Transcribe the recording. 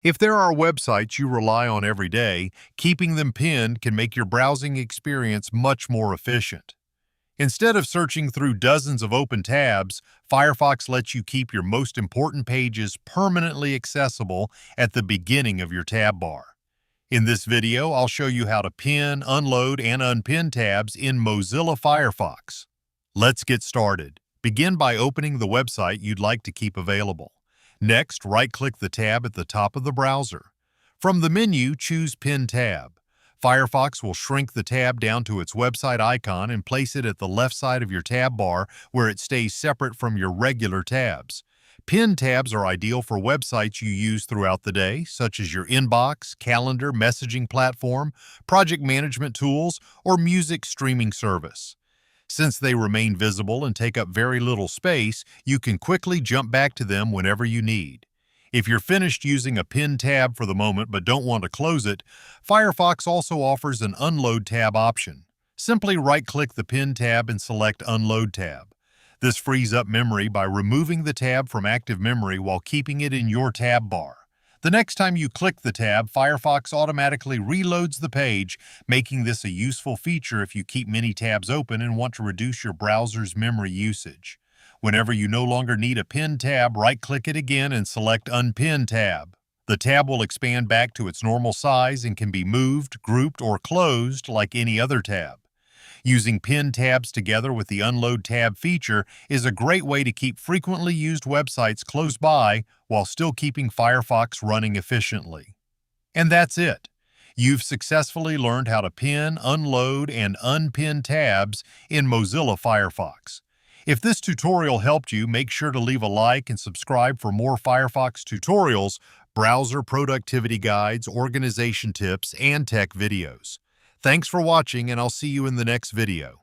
If there are websites you rely on every day, keeping them pinned can make your browsing experience much more efficient. Instead of searching through dozens of open tabs, Firefox lets you keep your most important pages permanently accessible at the beginning of your tab bar. In this video, I'll show you how to pin, unload, and unpin tabs in Mozilla Firefox. Let's get started. Begin by opening the website you'd like to keep available. Next, right-click the tab at the top of the browser. From the menu, choose Pin tab. Firefox will shrink the tab down to its website icon and place it at the left side of your tab bar where it stays separate from your regular tabs. Pin tabs are ideal for websites you use throughout the day, such as your inbox, calendar, messaging platform, project management tools, or music streaming service. Since they remain visible and take up very little space, you can quickly jump back to them whenever you need. If you're finished using a pin tab for the moment but don't want to close it, Firefox also offers an Unload tab option. Simply right-click the Pin tab and select Unload tab. This frees up memory by removing the tab from active memory while keeping it in your tab bar. The next time you click the tab, Firefox automatically reloads the page, making this a useful feature if you keep many tabs open and want to reduce your browser's memory usage. Whenever you no longer need a pin tab, right-click it again and select Unpin tab. The tab will expand back to its normal size and can be moved, grouped, or closed like any other tab. Using pin tabs together with the Unload tab feature is a great way to keep frequently used websites close by while still keeping Firefox running efficiently. And that's it. You've successfully learned how to pin, unload, and unpin tabs in Mozilla Firefox. If this tutorial helped you, make sure to leave a like and subscribe for more Firefox tutorials, browser productivity guides, organization tips, and tech videos. Thanks for watching, and I'll see you in the next video.